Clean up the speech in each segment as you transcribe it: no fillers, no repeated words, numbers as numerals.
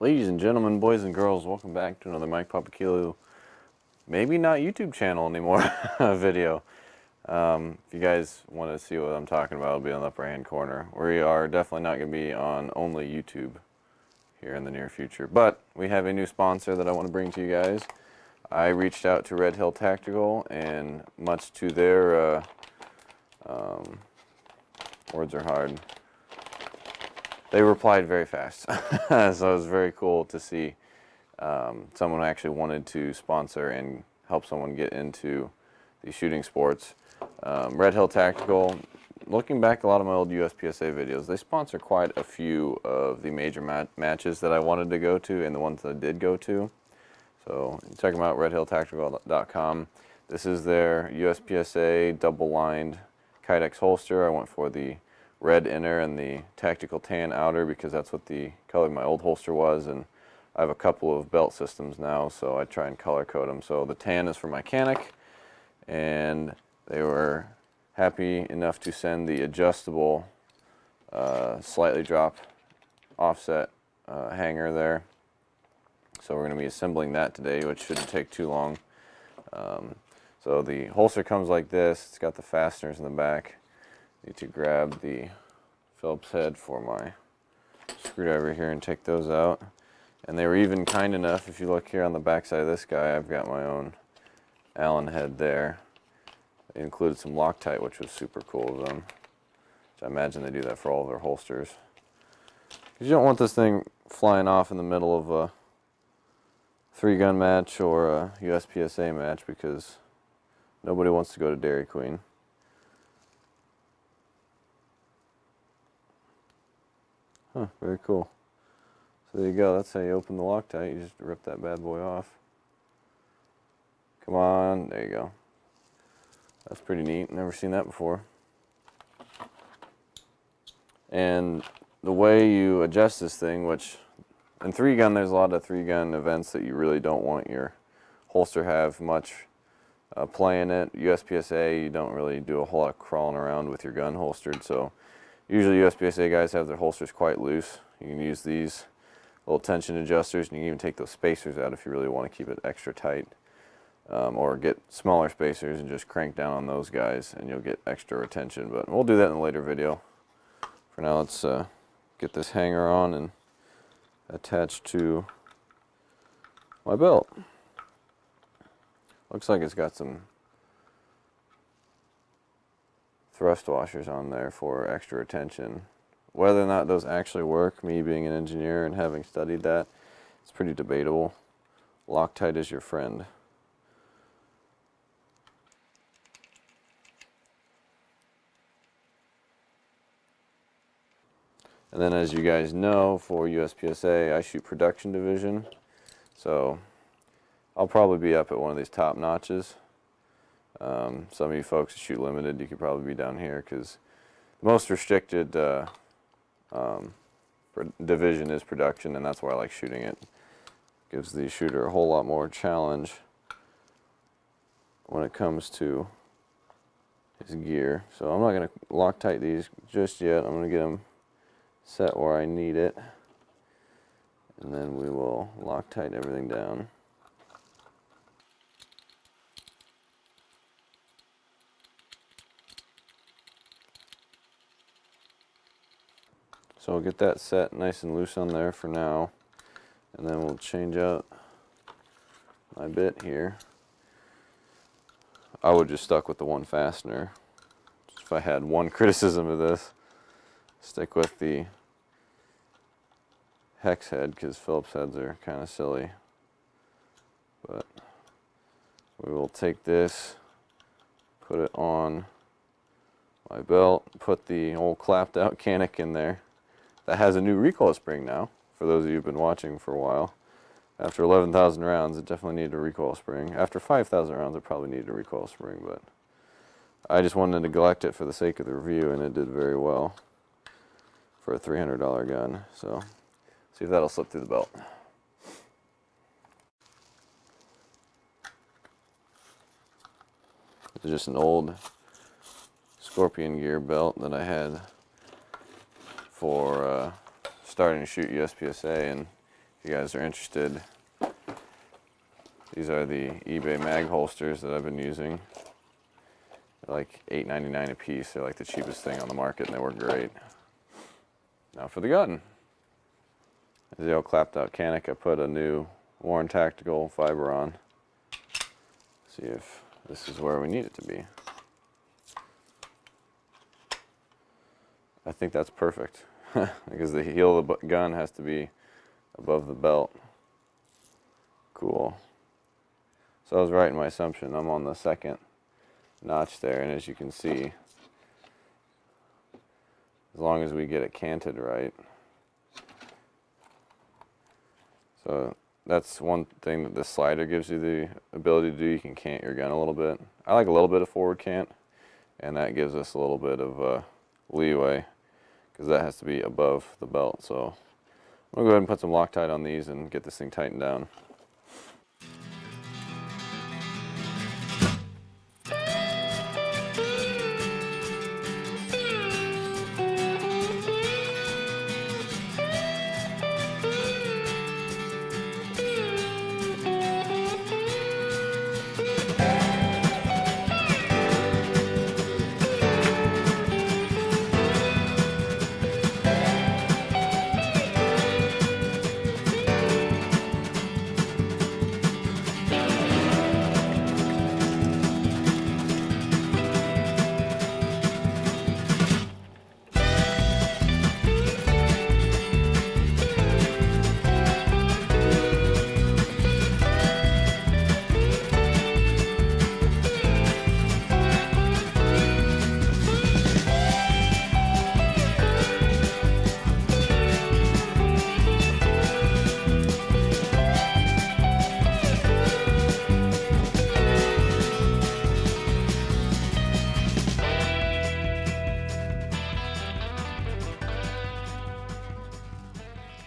Ladies and gentlemen, boys and girls, welcome back to another Mike Papakilu, maybe not YouTube channel anymore, video. If you guys want to see what I'm talking about, it'll be on the upper hand corner. We are definitely not going to be on only YouTube here in the near future, but we have a new sponsor that I want to bring to you guys. I reached out to Red Hill Tactical, and much to their, words are hard, they replied very fast. So it was very cool to see someone who actually wanted to sponsor and help someone get into the shooting sports. Red Hill Tactical, looking back at a lot of my old USPSA videos, they sponsor quite a few of the major matches that I wanted to go to and the ones that I did go to. So check them out, redhilltactical.com. This is their USPSA double-lined Kydex holster. I went for the red inner and the tactical tan outer because that's what the color my old holster was, and I have a couple of belt systems now, so I try and color code them. So the tan is for my Canik, and they were happy enough to send the adjustable slightly drop offset hanger there. So we're going to be assembling that today, which shouldn't take too long. So the holster comes like this. It's got the fasteners in the back. Need to grab the Phillips head for my screwdriver here and take those out. And they were even kind enough, if you look here on the back side of this guy, I've got my own Allen head there. They included some Loctite, which was super cool of them. Which I imagine they do that for all of their holsters. Because you don't want this thing flying off in the middle of a 3-gun match or a USPSA match, because nobody wants to go to Dairy Queen. Huh, very cool. So there you go, that's how you open the Loctite. You just rip that bad boy off. Come on, there you go. That's pretty neat, never seen that before. And the way you adjust this thing, which in 3-gun there's a lot of 3-gun events that you really don't want your holster have much play in it. USPSA, you don't really do a whole lot of crawling around with your gun holstered, so usually USPSA guys have their holsters quite loose. You can use these little tension adjusters, and you can even take those spacers out if you really want to keep it extra tight. Or get smaller spacers and just crank down on those guys, and you'll get extra retention. But we'll do that in a later video. For now, let's get this hanger on and attach to my belt. Looks like it's got some thrust washers on there for extra retention. Whether or not those actually work, me being an engineer and having studied that, it's pretty debatable. Loctite is your friend. And then, as you guys know, for USPSA, I shoot production division. So I'll probably be up at one of these top notches. Some of you folks who shoot limited, you could probably be down here, because the most restricted division is production, and that's why I like shooting it. Gives the shooter a whole lot more challenge when it comes to his gear. So I'm not going to Loctite these just yet. I'm going to get them set where I need it, and then we will Loctite everything down. So I'll get that set nice and loose on there for now, and then we'll change out my bit here. I would just stuck with the one fastener. Just if I had one criticism of this, stick with the hex head, because Phillips heads are kind of silly. But we will take this, put it on my belt, put the old clapped out Canik in there. That has a new recoil spring now, for those of you who've been watching for a while. After 11,000 rounds, it definitely needed a recoil spring. After 5,000 rounds, it probably needed a recoil spring, but I just wanted to neglect it for the sake of the review, and it did very well for a $300 gun. So see if that'll slip through the belt. This is just an old Scorpion gear belt that I had for starting to shoot USPSA, and if you guys are interested. These are the eBay mag holsters that I've been using. They're like $8.99 a piece. They're like the cheapest thing on the market, and they work great. Now for the gun. As the old clapped out Canik, I put a new worn tactical fiber on. See if this is where we need it to be. I think that's perfect because the heel of the gun has to be above the belt. Cool. So I was right in my assumption. I'm on the second notch there, and as you can see, as long as we get it canted right. So that's one thing that this slider gives you the ability to do. You can cant your gun a little bit. I like a little bit of forward cant, and that gives us a little bit of leeway because that has to be above the belt. So I'm going to go ahead and put some Loctite on these and get this thing tightened down.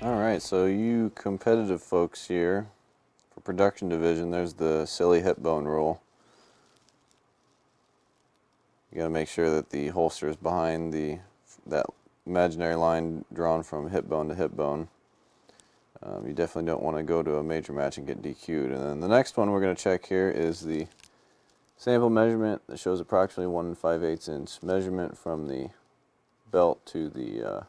Alright, so you competitive folks here, for production division, there's the silly hip bone rule. You got to make sure that the holster is behind that imaginary line drawn from hip bone to hip bone. You definitely don't want to go to a major match and get DQ'd. And then the next one we're going to check here is the sample measurement that shows approximately 1 5/8 inch measurement from the belt to the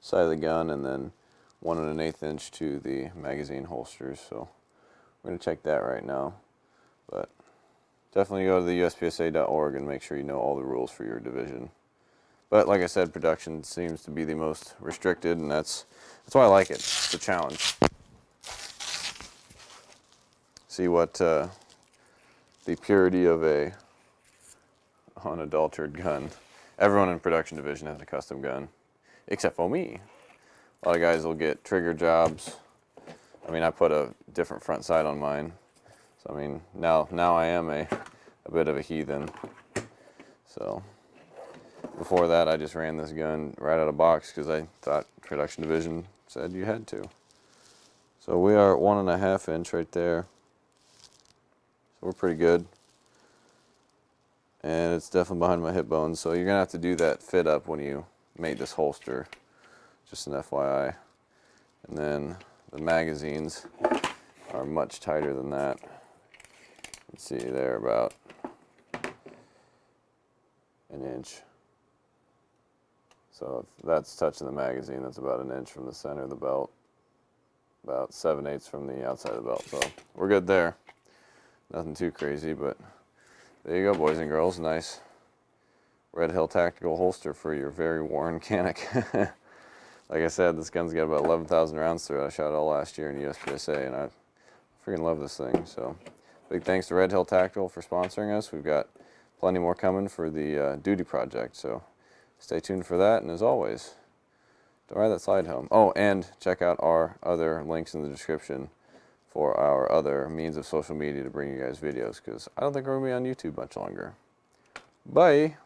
side of the gun, and then 1 1/8 inch to the magazine holsters. So we're going to check that right now. But definitely go to the USPSA.org and make sure you know all the rules for your division. But like I said, production seems to be the most restricted, and that's why I like it. It's a challenge. See what the purity of a unadulterated gun. Everyone in production division has a custom gun, except for me. A lot of guys will get trigger jobs. I mean, I put a different front sight on mine. So I mean, now I am a bit of a heathen. So before that, I just ran this gun right out of box because I thought production division said you had to. So we are at 1 1/2 inch right there. So we're pretty good. And it's definitely behind my hip bone. So you're gonna have to do that fit up when you mate this holster. Just an FYI. And then the magazines are much tighter than that. Let's see, they're about an inch. So if that's touching the magazine, that's about an inch from the center of the belt. About 7/8 from the outside of the belt. So we're good there. Nothing too crazy, but there you go, boys and girls. Nice Red Hill tactical holster for your very worn Canik. Like I said, this gun's got about 11,000 rounds through it. I shot it all last year in USPSA, and I freaking love this thing. So big thanks to Red Hill Tactical for sponsoring us. We've got plenty more coming for the duty project, so stay tuned for that. And as always, don't ride that slide home. Oh, and check out our other links in the description for our other means of social media to bring you guys videos, because I don't think we're going to be on YouTube much longer. Bye!